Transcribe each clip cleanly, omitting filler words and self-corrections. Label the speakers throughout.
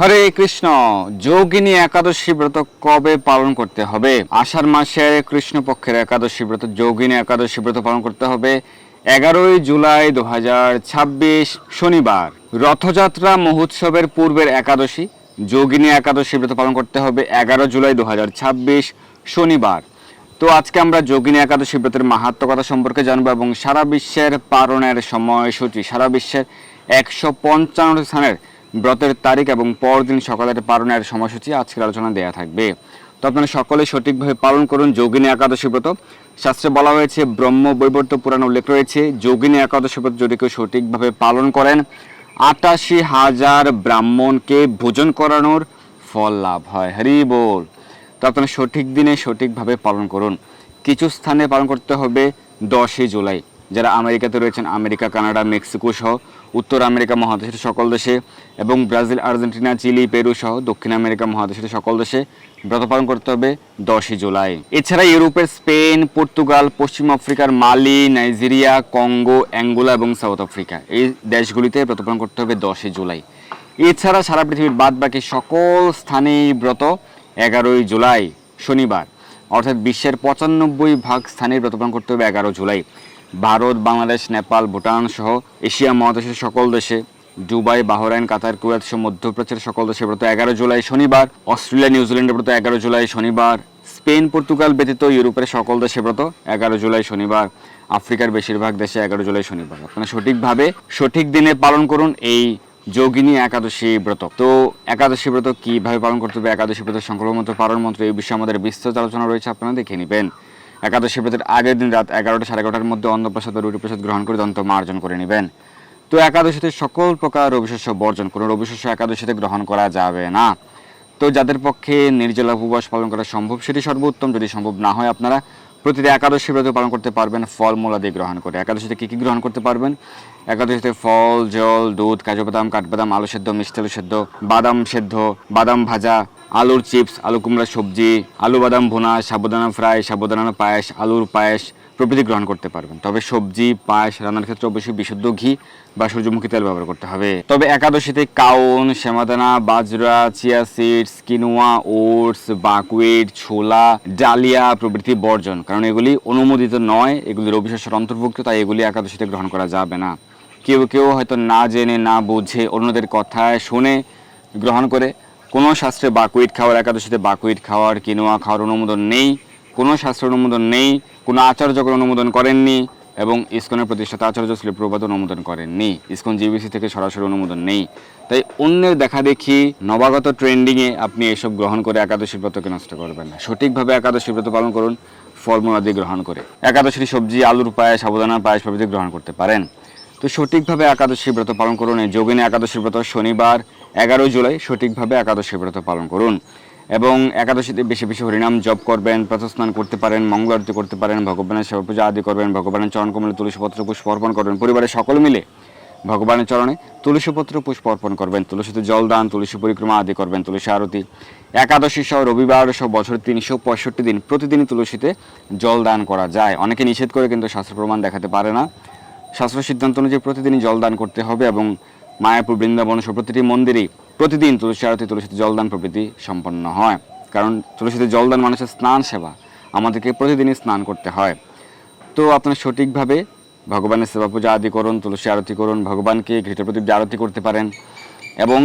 Speaker 1: হরে কৃষ্ণ। যোগিনী একাদশী ব্রত কবে পালন করতে হবে? আষাঢ় মাসের কৃষ্ণপক্ষের একাদশী ব্রত যোগিনী একাদশী ব্রত পালন করতে হবে 11ই জুলাই 2026 শনিবার। রথযাত্রা মহোৎসবের পূর্বের একাদশী যোগিনী একাদশী ব্রত পালন করতে হবে 11 জুলাই 2026 শনিবার। তো আজকে আমরা যোগিনী একাদশী ব্রতের মাহাত্ম্য কথা সম্পর্কে জানবো এবং সারা বিশ্বের পালনের সময়সূচি, সারা বিশ্বের 155 স্থানের ব্রতের তারিখ এবং পরদিন সকালের পালনের সময়সূচি আজকের আলোচনা দেওয়া থাকবে। তো আপনারা সকলে সঠিকভাবে পালন করুন যোগিনী একাদশী ব্রত। শাস্ত্রে বলা হয়েছে, ব্রহ্ম বৈবর্ত পুরাণ উল্লেখ রয়েছে, যোগিনী একাদশী ব্রত যদি কেউ সঠিকভাবে পালন করেন 88,000 ব্রাহ্মণকে ভোজন করানোর ফল লাভ হয়। হরি বল। তো আপনারা সঠিক দিনে সঠিকভাবে পালন করুন। কিছু স্থানে পালন করতে হবে 10ই জুলাই। যারা আমেরিকাতে রয়েছেন, আমেরিকা, কানাডা, মেক্সিকো সহ উত্তর আমেরিকা মহাদেশের সকল দেশে এবং ব্রাজিল, আর্জেন্টিনা, চিলি, পেরু সহ দক্ষিণ আমেরিকা মহাদেশের সকল দেশে ব্রত পালন করতে হবে 10ই জুলাই। এছাড়া ইউরোপের স্পেন, পর্তুগাল, পশ্চিম আফ্রিকার মালি, নাইজেরিয়া, কঙ্গো, অ্যাঙ্গোলা এবং সাউথ আফ্রিকা এই দেশগুলিতে ব্রত পালন করতে হবে 10ই জুলাই। এছাড়া সারা পৃথিবীর বাদ বাকি সকল স্থানেই ব্রত 11ই জুলাই শনিবার, অর্থাৎ বিশ্বের 95% স্থানে ব্রত পালন করতে হবে 11 জুলাই। ভারত, বাংলাদেশ, নেপাল, ভুটান সহ এশিয়া মহাদেশের সকল দেশে, দুবাই, বাহরাইন, কাতার, কুয়েত সহ মধ্যপ্রাচ্যের সকল দেশে ব্রত 11 জুলাই শনিবার। অস্ট্রেলিয়া, নিউজিল্যান্ডের ব্রত 11 জুলাই শনিবার। স্পেন, পর্তুগাল ব্যতীত ইউরোপের সকল দেশে ব্রত 11 জুলাই শনিবার। আফ্রিকার বেশিরভাগ দেশে 11 জুলাই শনিবার। আপনারা সঠিকভাবে সঠিক দিনে পালন করুন এই যোগিনী একাদশী ব্রত। তো একাদশী ব্রত কিভাবে পালন করতে হবে, একাদশী ব্রতের সংকল্প মন্ত্র, পালন মন্ত্র, এই বিষয়ে আমাদের বিস্তৃত আলোচনা রয়েছে, আপনারা দেখে নেবেন। একাদশী ব্রতের আগের দিন রাত 11টা সাড়ে 11টার মধ্যে অন্নপ্রসাদ বা রুটি প্রসাদ গ্রহণ করে দন্ত মার্জন করে নেবেন। তো একাদশীতে সকল প্রকার রবিশস্য বর্জন, কোনো রবিশস্য একাদশীতে গ্রহণ করা যাবে না। তো যাদের পক্ষে নির্জলা উপবাস পালন করা সম্ভব সেটি সর্বোত্তম। যদি সম্ভব না হয় আপনারা প্রতিটি একাদশী ব্রত পালন করতে পারবেন ফলমূলাদি গ্রহণ করে। একাদশীতে কী কী গ্রহণ করতে পারবেন? একাদশীতে ফল, জল, দুধ, কাজু বাদাম, কাঠবাদাম, আলু সেদ্ধ, মিষ্টি আলু সেদ্ধ, বাদাম সেদ্ধ, বাদাম ভাজা, আলুর চিপস, আলু কুমড়া সবজি, আলু বাদাম ভুনা, সাবুদানা ফ্রাই, সাবুদানা পায়েস, আলুর পায়েস প্রভৃতি গ্রহণ করতে পারবেন। তবে সবজি পায়েস রান্নার ক্ষেত্রে অবশ্যই বিশুদ্ধ ঘি বা সূর্যমুখী তেল ব্যবহার করতে হবে। তবে একাদশীতে কাউন, সেমাদানা, বাজরা, chia seeds, quinoa, oats, buckwheat, ছোলা, ডালিয়া প্রভৃতি বর্জন, কারণ এগুলি অনুমোদিত নয়, এগুলি রবিশস্যের অন্তর্ভুক্ত, তাই এগুলি একাদশীতে গ্রহণ করা যাবে না। কেউ কেউ হয়তো না জেনে না বুঝে অন্যদের কথায় শুনে গ্রহণ করে। কোনো শাস্ত্রে বাকউইট খাওয়ার, একাদশীতে বাকউইট খাওয়ার, কিনোয়া খাওয়ার অনুমোদন নেই, কোনো শাস্ত্রের অনুমোদন নেই, কোনো আচার্যকে অনুমোদন করেননি এবং ইসকনের প্রতিষ্ঠাতা আচার্য শ্রী প্রভুপাদ অনুমোদন করেননি। ইসকন জিবিসি থেকে সরাসরি অনুমোদন নেই। তাই অন্যের দেখা দেখি নবাগত ট্রেন্ডিংয়ে আপনি এসব গ্রহণ করে একাদশী ব্রতকে নষ্ট করবেন না। সঠিকভাবে একাদশী ব্রত পালন করুন ফলমূলাদি গ্রহণ করে। একাদশীর সবজি, আলুর পায়েস, সাবুদানার পায়েস প্রভৃতি গ্রহণ করতে পারেন। তো সঠিকভাবে একাদশী ব্রত পালন করুন। এই যোগিনী একাদশী ব্রত শনিবার 11 জুলাই সঠিকভাবে একাদশী ব্রত পালন করুন এবং একাদশীতে বেশি বেশি হরিনাম জপ করবেন, প্রাতঃস্নান করতে পারেন, মঙ্গল আরতি করতে পারেন, ভগবানের সেবা পূজা আদি করবেন, ভগবানের চরণকমলে তুলসীপত্র পুষ্প অর্পণ করবেন, পরিবারের সকল মিলে ভগবানের চরণে তুলসীপত্র পুষ্প অর্পণ করবেন, তুলসীতে জল দান, তুলসী পরিক্রমা আদি করবেন, তুলসী আরতি। একাদশী সহ রবিবার সহ বছরে 365 দিন প্রতিদিনই তুলসীতে জল দান করা যায়। অনেকে নিষেধ করে কিন্তু শাস্ত্র প্রমাণ দেখাতে পারে না। শাস্ত্র সিদ্ধান্ত অনুযায়ী প্রতিদিনই জল দান করতে হবে এবং মায়াপুর, বৃন্দাবন সহ প্রতিটি মন্দিরেই প্রতিদিন তুলসী আরতি, তুলসীতে জলদান প্রভৃতি সম্পন্ন হয়। কারণ তুলসীতে জলদান মানুষের স্নান সেবা, আমাদেরকে প্রতিদিনই স্নান করতে হয়। তো আপনারা সঠিকভাবে ভগবানের সেবা পূজা আদি করুন, তুলসী আরতি করুন, ভগবানকে ঘৃতপ্রদীপ দিয়ে আরতি করতে পারেন এবং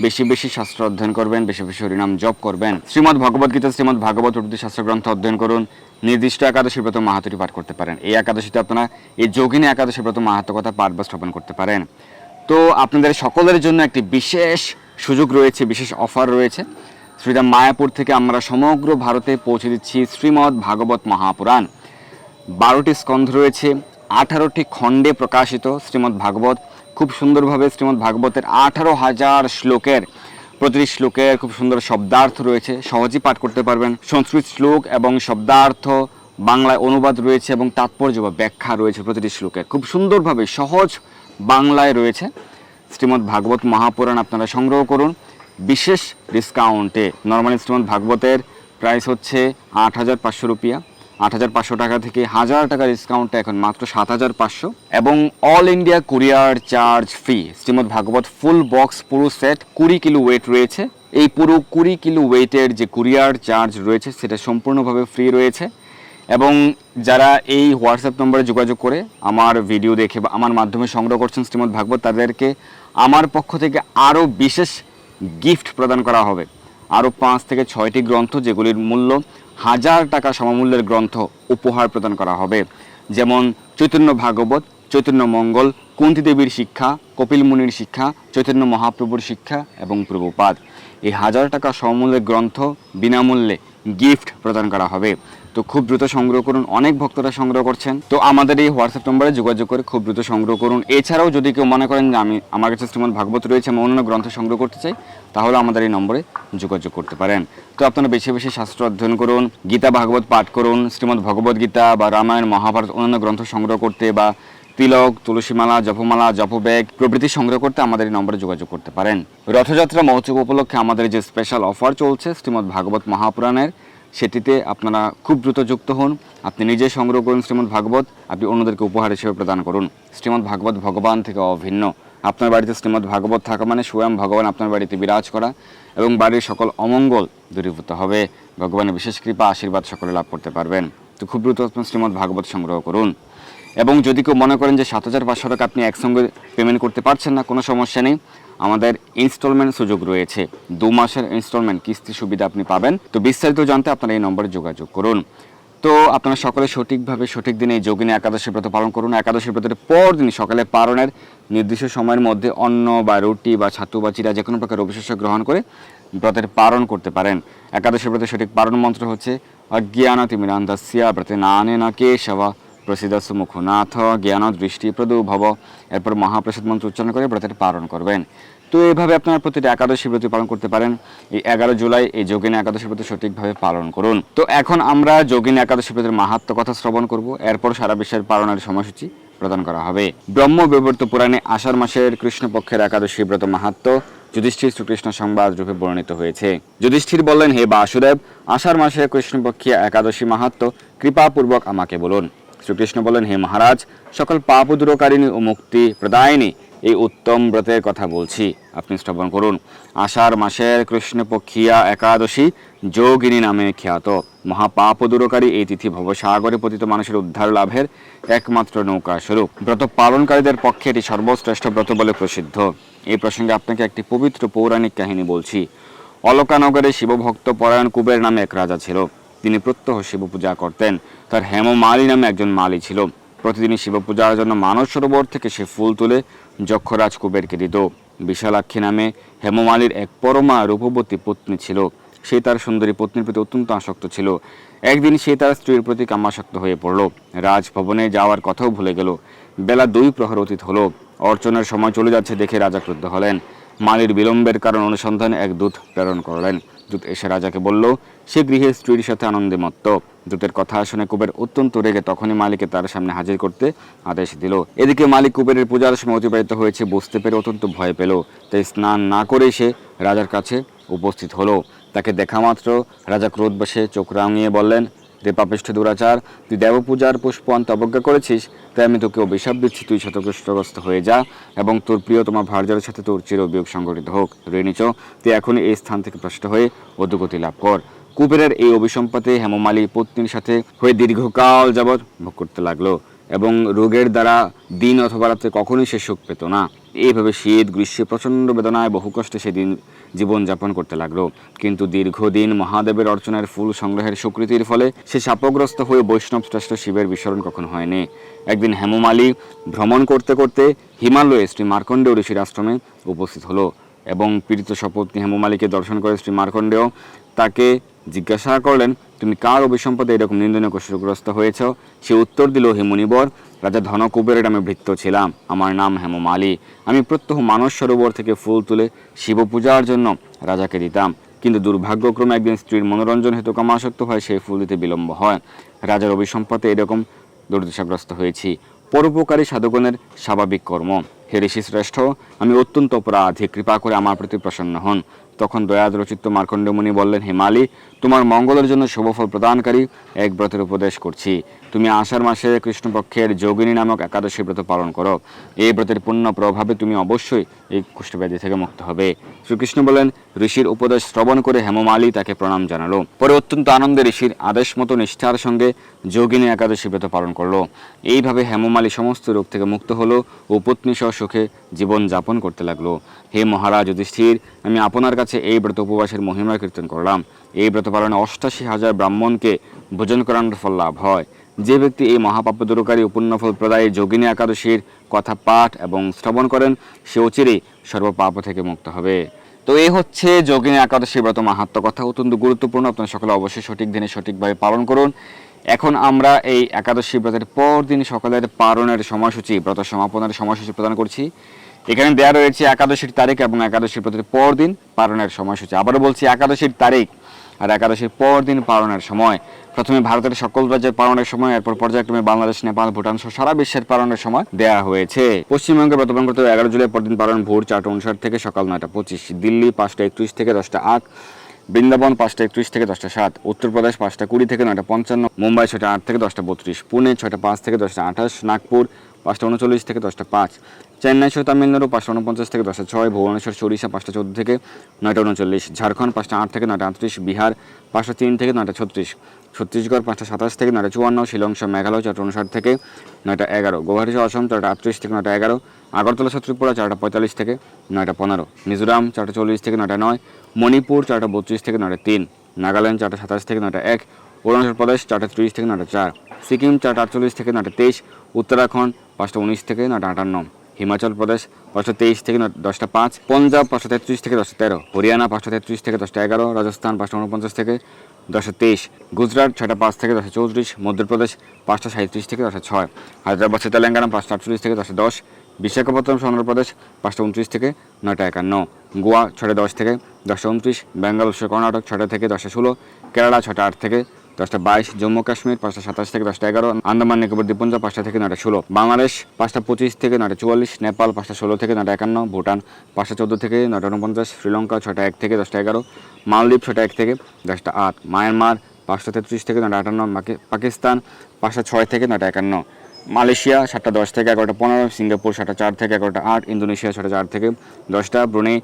Speaker 1: বেশি বেশি শাস্ত্র অধ্যয়ন করবেন, বেশি বেশি হরিনাম জপ করবেন। শ্রীমদ্ ভগবদ্গীতা, শ্রীমদ্ ভাগবত প্রভৃতি শাস্ত্রগ্রন্থ অধ্যয়ন করুন। নির্দিষ্ট একাদশী ব্রত মাহাত্ম্য পাঠ করতে পারেন। এই একাদশীতে আপনারা এই যোগিনী একাদশী ব্রত মাহাত্ম্য কথা পাঠ বা শ্রবণ করতে পারেন। তো আপনাদের সকলের জন্য একটি বিশেষ সুযোগ রয়েছে, বিশেষ অফার রয়েছে। শ্রীরাম মায়াপুর থেকে আমরা সমগ্র ভারতে পৌঁছে দিচ্ছি শ্রীমদ্ ভাগবত মহাপুরাণ। 12টি স্কন্ধ রয়েছে, 18টি খণ্ডে প্রকাশিত শ্রীমদ্ ভাগবত। খুব সুন্দরভাবে শ্রীমদ্ ভাগবতের 18,000 শ্লোকের প্রতিটি শ্লোকের খুব সুন্দর শব্দার্থ রয়েছে, সহজেই পাঠ করতে পারবেন। সংস্কৃত শ্লোক এবং শব্দার্থ বাংলায় অনুবাদ রয়েছে এবং তাৎপর্য বা ব্যাখ্যা রয়েছে প্রতিটি শ্লোকের, খুব সুন্দরভাবে সহজ বাংলায় রয়েছে। শ্রীমদ্ ভাগবত মহাপুরাণ আপনারা সংগ্রহ করুন বিশেষ ডিসকাউন্টে। নর্মালি শ্রীমদ্ ভাগবতের প্রাইস হচ্ছে 8,500 রুপিয়া, 8,500 টাকা থেকে 1,000 টাকা ডিসকাউন্টে এখন মাত্র 7,500। এবং all India courier charge free Shrimad Bhagavat full box পুরো সেট 20 কিলো ওয়েট রয়েছে। এই পুরো 20 কিলো ওয়েটের যে কুরিয়ার চার্জ রয়েছে সেটা সম্পূর্ণভাবে ফ্রি রয়েছে। এবং যারা এই হোয়াটসঅ্যাপ নম্বরে যোগাযোগ করে আমার ভিডিও দেখে বা আমার মাধ্যমে সংগ্রহ করছেন শ্রীমদ্ ভাগবত, তাদেরকে আমার পক্ষ থেকে আরও বিশেষ গিফট প্রদান করা হবে। আরও 5 থেকে 6টি গ্রন্থ যেগুলির মূল্য 1,000 টাকা সমমূল্যের গ্রন্থ উপহার প্রদান করা হবে। যেমন চৈতন্য ভাগবত, চৈতন্য মঙ্গল, কুন্তী দেবীর শিক্ষা, কপিল মুনির শিক্ষা, চৈতন্য মহাপ্রভুর শিক্ষা এবং প্রভুপাদ। এই 1,000 টাকা সমমূল্যের গ্রন্থ বিনামূল্যে গিফট প্রদান করা হবে। তো খুব দ্রুত সংগ্রহ করুন, অনেক ভক্তরা সংগ্রহ করছেন। তো আমাদের এই হোয়াটসঅ্যাপ নম্বরে যোগাযোগ করে খুব দ্রুত সংগ্রহ করুন। এছাড়াও যদি কেউ মনে করেন যে আমার কাছে শ্রীমদ্ ভাগবত রয়েছে, আমি অন্য গ্রন্থ সংগ্রহ করতে চাই, তাহলে আমাদের এই নম্বরে যোগাযোগ করতে পারেন। তো আপনারা বেশি বেশি শাস্ত্র অধ্যয়ন করুন, গীতা ভাগবত পাঠ করুন, শ্রীমদ্ ভগবত গীতা বা রামায়ণ মহাভারত অন্যান্য গ্রন্থ সংগ্রহ করতে বা তিলক, তুলসীমালা, জপমালা, জপব্যাগ প্রভৃতি সংগ্রহ করতে আমাদের এই নম্বরে যোগাযোগ করতে পারেন। রথযাত্রা মহোৎসব উপলক্ষে আমাদের যে স্পেশাল অফার চলছে শ্রীমদ্ ভাগবত মহাপুরাণের, সেটিতে আপনারা খুব দ্রুত যুক্ত হন। আপনি নিজে সংগ্রহ করুন শ্রীমদ্ ভাগবত, আপনি অন্যদেরকে উপহার হিসেবে প্রদান করুন। শ্রীমদ্ ভাগবত ভগবান থেকে অভিন্ন। আপনার বাড়িতে শ্রীমদ্ ভাগবত থাকা মানে স্বয়ং ভগবান আপনার বাড়িতে বিরাজ করা এবং বাড়ির সকল অমঙ্গল দূরীভূত হবে। ভগবানের বিশেষ কৃপা আশীর্বাদ সকলে লাভ করতে পারবেন। তো খুব দ্রুত আপনি শ্রীমদ্ ভাগবত সংগ্রহ করুন। এবং যদি কেউ মনে করেন যে 7,500 টাকা আপনি একসঙ্গে পেমেন্ট করতে পারছেন না, কোনো সমস্যা নেই, আমাদের ইনস্টলমেন্ট সুযোগ রয়েছে। 2 মাসের ইনস্টলমেন্ট কিস্তি সুবিধা আপনি পাবেন। তো বিস্তারিত জানতে আপনারা এই নম্বরে যোগাযোগ করুন। তো আপনারা সকলে সঠিকভাবে সঠিক দিনে এই যোগিনী একাদশী ব্রত পালন করুন। একাদশী ব্রতের পর দিন সকালে পালনের নির্দিষ্ট সময়ের মধ্যে অন্ন বা রুটি বা ছাতু বা চিরা যে কোনো প্রকার অবিশেষ গ্রহণ করে ব্রতের পালন করতে পারেন। একাদশী ব্রতের সঠিক পালন মন্ত্র হচ্ছে অজ্ঞানতিমিরান্ধস্য ব্রতে নানেন কেশব প্রসিদ্ধ মুখনাথ জ্ঞান দৃষ্টি প্রদু ভব। এরপর মহাপ্রসাদ মন্ত্র উচ্চারণ করে ব্রতের পালন করবেন। তো এইভাবে আপনারা প্রতিটা একাদশী ব্রত পালন করতে পারেন। এই 11 জুলাই এই যোগিনী একাদশী ব্রত সঠিকভাবে পালন করুন। তো এখন আমরা যোগিনী একাদশী ব্রতের মাহাত্ম্য কথা শ্রবণ করব। এরপর সারা বিশ্বের পালনের সময়সূচি প্রদান করা হবে। ব্রহ্ম বিবর্ত পুরাণে আষাঢ় মাসের কৃষ্ণপক্ষের একাদশী ব্রত মাহাত্ম্য যুধিষ্ঠির শ্রীকৃষ্ণ সংবাদ রূপে বর্ণিত হয়েছে। যুধিষ্ঠির বললেন, হে বাসুদেব, আষাঢ় মাসের কৃষ্ণপক্ষীয় একাদশী মাহাত্ম্য কৃপাপূর্বক আমাকে বলুন। শ্রীকৃষ্ণ বললেন, হে মহারাজ, সকল পাপ দূরকারিণী ও মুক্তি প্রদায়িনী এই উত্তম ব্রতের কথা বলছি, আপনি শ্রবণ করুন। আষাঢ় মাসের কৃষ্ণপক্ষীয়া একাদশী যোগিনী নামে খ্যাত। মহাপাপ দূরকারী এই তিথি ভবসাগরে পতিত মানুষের উদ্ধার লাভের একমাত্র নৌকা স্বরূপ। ব্রত পালনকারীদের পক্ষে এটি সর্বশ্রেষ্ঠ ব্রত বলে প্রসিদ্ধ। এই প্রসঙ্গে আপনাকে একটি পবিত্র পৌরাণিক কাহিনী বলছি। অলকানগরে শিবভক্ত পরায়ণ কুবের নামে এক রাজা ছিল। তিনি প্রত্যহ শিব পূজা করতেন। তার হেমমালী নামে একজন মালী ছিল। প্রতিদিনই শিব পূজার জন্য মানস সরোবর থেকে সে ফুল তুলে যক্ষরাজ কুবেরকে দিত। বিশালাক্ষী নামে হেমমালীর এক পরমা রূপবতী পত্নী ছিল। সে তার সুন্দরী পত্নীর প্রতি অত্যন্ত আসক্ত ছিল। একদিন সে তার স্ত্রীর প্রতি কামাসক্ত হয়ে পড়ল। রাজভবনে যাওয়ার কথাও ভুলে গেল। বেলা 2 প্রহর অতীত হলো। অর্চনার সময় চলে যাচ্ছে দেখে রাজা ক্রুদ্ধ হলেন। মালীর বিলম্বের কারণ অনুসন্ধানে এক দূত প্রেরণ করলেন। দূত এসে রাজাকে বলল, সে গৃহে স্ত্রীর সাথে আনন্দে মত্ত। দূতের কথা শুনে কুবের অত্যন্ত রেগে তখনই মালিকে তার সামনে হাজির করতে আদেশ দিল। এদিকে মালিক কুবেরের পূজার সময় অতিবাহিত হয়েছে বুঝতে পেরে অত্যন্ত ভয় পেল। তাই স্নান না করে সে রাজার কাছে উপস্থিত হলো। তাকে দেখা মাত্র রাজা ক্রোধ বসে চোখ রাঙিয়ে বললেন, রে পাপিষ্ঠ দুরাচার, তুই দেবপূজার পুষ্প আনতে অবজ্ঞা করেছিস, তাই আমি তোকে অভিশাপ দিচ্ছি, তুই শতগ্রস্তগ্রস্ত হয়ে যা এবং তোর প্রিয়তমা ভার্যার সাথে তোর চিরবিয়োগ সংঘটিত হোক। ঋণীচ, তুই এখনই এই স্থান থেকে ভ্রষ্ট হয়ে অধোগতি লাভ কর। কুবেরের এই অভিসম্পাতে হেমমালী পত্নীর সাথে হয়ে দীর্ঘকাল যাবৎ ভোগ করতে লাগলো এবং রোগের দ্বারা দিন অথবা রাত্রে কখনোই সে সুখ পেত না। এইভাবে শীত গ্রীষ্মে প্রচণ্ড বেদনায় বহু কষ্টে সে দিন জীবনযাপন করতে লাগলো। কিন্তু দীর্ঘদিন মহাদেবের অর্চনার ফুল সংগ্রহের স্বীকৃতির ফলে সে শাপগ্রস্ত হয়ে বৈষ্ণব শ্রেষ্ঠ শিবের বিস্মরণ কখনো হয়নি। একদিন হেমমালী ভ্রমণ করতে করতে হিমালয়ে শ্রী মার্কণ্ডেয় ঋষির আশ্রমে উপস্থিত হলো এবং পীড়িত সপত্নী হেমমালীকে দর্শন করে শ্রী মার্কণ্ডেয় তাকে জিজ্ঞাসা করলেন, তুমি কার অভিসম্পদে এরকম নিন্দনীয় কষ্টগ্রস্ত হয়েছ? সে উত্তর দিল, হে মুনিবর, রাজা ধনকুবেরের আমি ভৃত্য ছিলাম। আমার নাম হেমমালী। আমি প্রত্যহ মানস সরোবর থেকে ফুল তুলে শিব পূজার জন্য রাজাকে দিতাম। কিন্তু দুর্ভাগ্যক্রমে একদিন স্ত্রীর মনোরঞ্জন হেতু কামাসক্ত হয় সেই ফুল দিতে বিলম্ব হয়। রাজার অভিসম্পদে এরকম দুর্দশাগ্রস্ত হয়েছি। পরোপকারী সাধুগণের স্বাভাবিক কর্ম। হে ঋষি শ্রেষ্ঠ, আমি অত্যন্ত অপরাধী, কৃপা করে আমার প্রতি প্রসন্ন হন। তখন দয়াদ্রচিত্ত মার্কণ্ডেয় মুনি বললেন, হে মালি, তোমার মঙ্গলের জন্য শুভফল প্রদানকারী এক ব্রতের উপদেশ করছি। তুমি আষাঢ় মাসে কৃষ্ণপক্ষের যোগিনী নামক একাদশী ব্রত পালন করো। এই ব্রতের পুণ্য প্রভাবে তুমি অবশ্যই এই কুষ্ঠব্যাধি থেকে মুক্ত হবে। শ্রীকৃষ্ণ বলেন, ঋষির উপদেশ শ্রবণ করে হেমমালি তাকে প্রণাম জানালো। পরে অত্যন্ত আনন্দে ঋষির আদেশ মতো নিষ্ঠার সঙ্গে যোগিনী একাদশী ব্রত পালন করলো। এইভাবে হেমমালি সমস্ত রোগ থেকে মুক্ত হলো ও পত্নী সহ সুখে জীবন যাপন করতে লাগলো। হে মহারাজ যুধিষ্ঠির, আমি আপনার কাছে এই ব্রত উপবাসের মহিমা কীর্তন করলাম। এই ব্রত পালনে 88,000 ব্রাহ্মণকে ভোজন করানোর ফল লাভ হয়। যে ব্যক্তি এই মহাপাপ দূরকারী পুণ্যফল প্রদায়ী যোগিনী একাদশীর কথা পাঠ এবং শ্রবণ করেন, সে অচিরেই সর্বপাপ থেকে মুক্ত হবে। তো এই হচ্ছে যোগিনী একাদশী ব্রত মাহাত্ম্য কথা, অত্যন্ত গুরুত্বপূর্ণ। আপনারা সকলে অবশ্যই সঠিক দিনে সঠিকভাবে পালন করুন। এখন আমরা এই একাদশী ব্রতের পর দিন সকালের পালনের সময়সূচি, ব্রত সমাপনের সময়সূচি প্রদান করছি। এখানে দেওয়া রয়েছে একাদশীর তারিখ এবং একাদশী ব্রতের পর দিন পালনের সময়সূচি। আবারও বলছি, একাদশীর তারিখ আর একাদশীর পর দিন পালনের সময়। প্রথমে ভারতের সকল রাজ্যের পালনের সময়, এরপর পর্যায়ক্রমে বাংলাদেশ, নেপাল, ভুটান সহ সারা বিশ্বের পালনের সময় দেওয়া হয়েছে। পশ্চিমবঙ্গে ব্রত পালন করতে 11 জুলাই পরদিন পালন ভোর 4:59 থেকে সকাল 9:25। দিল্লি 5:31 থেকে 10:08, বৃন্দাবন 5:31 থেকে 10:07, উত্তরপ্রদেশ 5:20 থেকে 9:55, মুম্বাই 6:08 থেকে 10:32, পুনে 6:05 থেকে 10:28, নাগপুর 5:39 থেকে 10:05, চেন্নাই সহ তামিলনাড়ু 5:49 থেকে 10:06, ভুবনেশ্বর সরিষা 5:14 থেকে 9:39, ঝাড়খণ্ড 5:08 থেকে 9:38, বিহার 5:03 থেকে 9:36, ছত্তিশগড় 5:27 থেকে 9:54, শিলং সহ মেঘালয় 4:59 থেকে 9:11, গুয়াহাটি সহ অসম 4:38 থেকে 9:11, আগরতলা সহ ত্রিপুরা 4:45 থেকে 9:15, মিজোরাম 4:40 থেকে 9:09, মণিপুর 4:32 থেকে 9:03, নাগাল্যান্ড 4:27 থেকে 9:01, অরুণাচল প্রদেশ 4:30 থেকে 9:04, সিকিম 4:48 থেকে 9:23, উত্তরাখণ্ড 5:19 থেকে 9:58, হিমাচল প্রদেশ 5:23 থেকে 10:05, পঞ্জাব 5:33 থেকে 10:13, হরিয়ানা 5:33 থেকে 10:11, রাজস্থান 5:49 থেকে 10:23, গুজরাট 6:05 থেকে 10:34, মধ্যপ্রদেশ 5:37 থেকে 10:06, হায়দ্রাবাদ তেলেঙ্গানা 5:48 থেকে 10:10, বিশাখাপত্তনম অন্ধ্রপ্রদেশ 5:29 থেকে 9:51, গোয়া 6:10 থেকে 10:29, বেঙ্গল কর্ণাটক 6 থেকে 10:16, কেরালা 6:08 থেকে 10:22, জম্মু কাশ্মীর 5:27 থেকে 10:11, আন্দামান নিকোবর দ্বীপপুঞ্জ 5 থেকে 9:16, বাংলাদেশ 5:25 থেকে 9:44, নেপাল 5:16 থেকে 9:51, ভুটান 5:14 থেকে 9:49, শ্রীলঙ্কা 6:01 থেকে 10:11, মালদ্বীপ 6:01 থেকে 10:08, মায়ানমার 5:33 থেকে 9:58, পাকিস্তান 5:06 থেকে 9:51, মালয়েশিয়া 7:10 থেকে 11:15, সিঙ্গাপুর 7:04 থেকে 11:08, ইন্দোনেশিয়া 6:04 থেকে 10টা, ব্রুনেই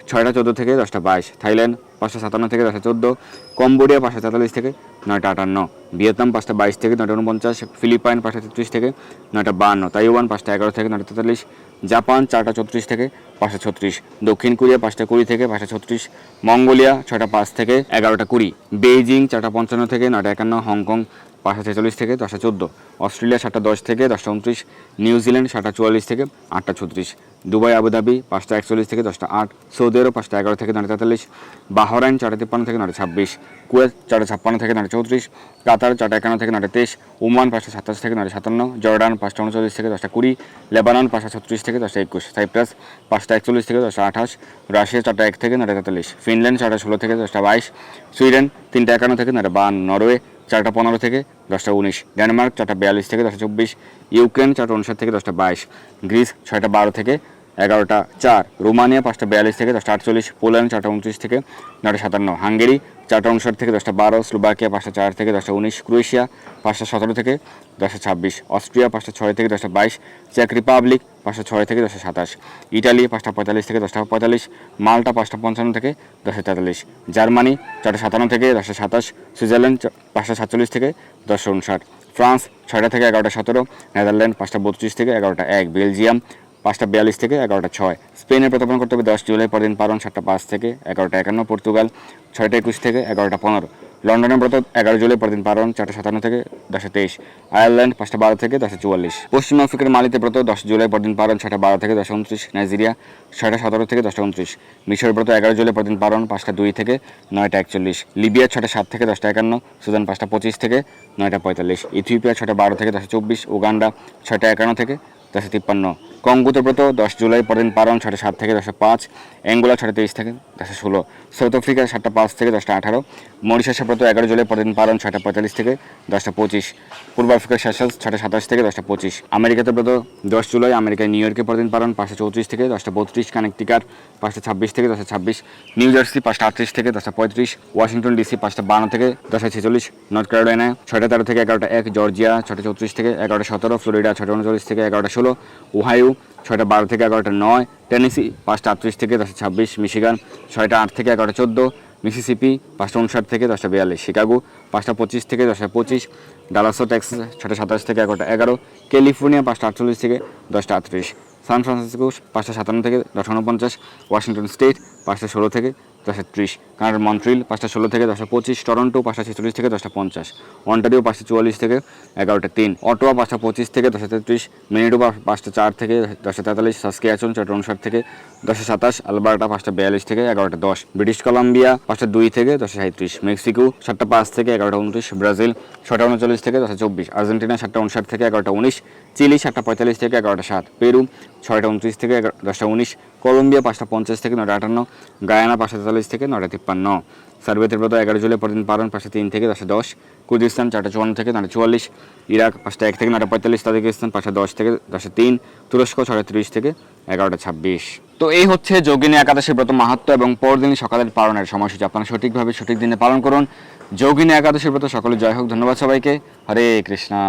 Speaker 1: 6:14 থেকে 10:22, থাইল্যান্ড 5:57 থেকে 10:14, কম্বোডিয়া 5:43 থেকে 9:58, ভিয়েতনাম 5:22 থেকে 9:49, ফিলিপাইন 5:33 থেকে 9:52, তাইওয়ান 5:11 থেকে 9:43, জাপান 4:34 থেকে 5:36, দক্ষিণ কোরিয়া 5:20 থেকে 5:36, মঙ্গোলিয়া 6:05 থেকে 11:20, বেইজিং 4:55 থেকে 9:51, হংকং 5:46 থেকে 10:14, অস্ট্রেলিয়া 7:10 থেকে 10:29, নিউজিল্যান্ড 7:44 থেকে 8:36, দুবাই আবুধাবি 5:41 থেকে 10:08, সৌদি আরব 5:11 থেকে 9:43, বাহরাইন 4:53 থেকে 9:26, কুয়েত 4:56 থেকে 9:34, কাতার 4:51 থেকে 9:23, ওমান 5:27 থেকে 9:57, জর্ডান 5:39 থেকে 10:20, লেবানন 5:36 থেকে 10:21, সাইপ্রাস 5:41 থেকে 10:28, রাশিয়া 4:01 থেকে 9:43, ফিনল্যান্ড 4:16 থেকে 10:22, সুইডেন 3:51 থেকে 9:52, নরওয়ে 4:15 থেকে 10:19, ডেনমার্ক 4:42 থেকে 10:24, ইউক্রেন 4:59 থেকে 10:22, গ্রিস 6:12 থেকে 11:04, রোমানিয়া 5:42 থেকে 10:48, পোল্যান্ড 4:29 থেকে 9:57, হাঙ্গেরি 4:59 থেকে 10:12, স্লোভাকিয়া 5:04 থেকে 10:19, ক্রোয়েশিয়া 5:17 থেকে 10:26, অস্ট্রিয়া 5:06 থেকে 10:22, চেক রিপাবলিক 5:06 থেকে 10:27, ইটালি 5:45 থেকে 10:45, মাল্টা 5:55 থেকে 10:43, জার্মানি 4:57 থেকে 10:27, সুইজারল্যান্ড 5:47 থেকে 10:59, ফ্রান্স 6টা থেকে 11:17, নেদারল্যান্ড 5:32 থেকে 11:01, বেলজিয়াম 5:42 থেকে 11:06, স্পেনের প্রত্যাপন করতে হবে 10 জুলাই পরদিন পালন 7:05 থেকে 11:51, পর্তুগাল 6:21 থেকে 11:15, লন্ডনের ব্রত 11 জুলাই পরদিন পালন 4:57 থেকে 10:23, আয়ারল্যান্ড 5:12 থেকে 10:44, পশ্চিম আফ্রিকার মালিতে ব্রত 10 জুলাই পরদিন পালন 6:12 থেকে 10:29, নাইজেরিয়া 6:17 থেকে 10:29, মিশর ব্রত 11 জুলাই পরদিন পালন 5:02 থেকে 9:41, লিবিয়া 6:07 থেকে 10:51, সুদান 5:25 থেকে 9:45, ইথিওপিয়া 6:12 থেকে 10:24, উগান্ডা 6:51 থেকে 10:53, কঙ্গুতে ব্রত 10 জুলাই পরের দিন পালন 6টা 7 থেকে 10টা 5, অ্যাঙ্গোলা 6টা 23 থেকে 10টা 16, সাউথ আফ্রিকা 7টা 5 থেকে 10টা 18, মরিশাসে ব্রত 11 জুলাই পরের দিন পালন 6টা 45 থেকে 10টা 25, পূর্ব আফ্রিকার সেশলস 6টা 27 থেকে 10টা 25, আমেরিকাতে ব্রত 10 জুলাই আমেরিকায় নিউ ইয়র্কে পরের দিন পালন 5টা 34 থেকে 10টা 32, কানেকটিকাট 5টা 26 থেকে 10টা 26, নিউ জার্সি 5টা 38 থেকে 10টা 35, ওয়াশিংটন ডিসি 5টা 52 থেকে 10টা 46, নর্থ ক্যারোলাইনা 6টা 13 থেকে 11টা 1, জর্জিয়া 6টা 34 থেকে 11টা 17, ফ্লোরিডা 6টা 39 থেকে 11টা 16, ওহাইও 6টা 12 থেকে 11টা 9, টেনেসি 5টা 38 থেকে 10টা 26, মিশিগান 6টা 8 থেকে 11টা 14, মিসিসিপি 5টা 59 থেকে 10টা 42, শিকাগো 5টা 25 থেকে 10টা 25, ডালাসো টেক্সাস 6টা 27 থেকে 11টা 11, ক্যালিফোর্নিয়া 5টা 48 থেকে 10টা 38, সান ফ্রান্সিসকো 5টা 57 থেকে 10টা 49, ওয়াশিংটন স্টেট 5টা 16 থেকে 10টা 30, কানাডার মন্ট্রিল 5টা 16 থেকে 10টা 25, টরন্টো 5টা 46 থেকে 10টা 50, অন্টারিও 5টা 44 থেকে 11টা 3, অটোয়া 5টা 25 থেকে 10টা 33, ম্যানিটোবা 5টা 4 থেকে 10টা 43, সাসকিয়াচুন 6টা 59 থেকে 10টা 27, আলবার্টা 5টা 42 থেকে 11টা 10, ব্রিটিশ কলাম্বিয়া 5টা 2 থেকে 10টা 37, মেক্সিকো 7টা 5 থেকে 11টা 29, ব্রাজিল 6টা 39 থেকে 10টা 24, আর্জেন্টিনা 7টা 59 থেকে 11টা 19, চিলি 7টা 45 থেকে 11টা 7, পেরু 6টা 29 থেকে 10টা 19, কলম্বিয়া 5টা 50 থেকে 9টা 58, গায়ানা 5টা 43 থেকে 9টা 53, সার্বিয়াতে ব্রত 11 জুলাই পরের দিন পালন 5টা 3 থেকে 10টা 10, কুর্দিস্তান 4টা 54 থেকে 9টা 44, ইরাক 5টা 1 থেকে 9টা 45, তাজিকিস্তান 5টা 10 থেকে 10টা 3, তুরস্ক 6টা 30 থেকে 11টা 26। তো এই হচ্ছে যোগিনী একাদশী ব্রত মাহাত্ম্য এবং পরদিন সকালের পালনের সময়সূচি। আপনারা সঠিকভাবে সঠিক দিনে পালন করুন। যোগিনী একাদশী ব্রত সকলে জয় হোক। ধন্যবাদ সবাইকে। হরে কৃষ্ণা।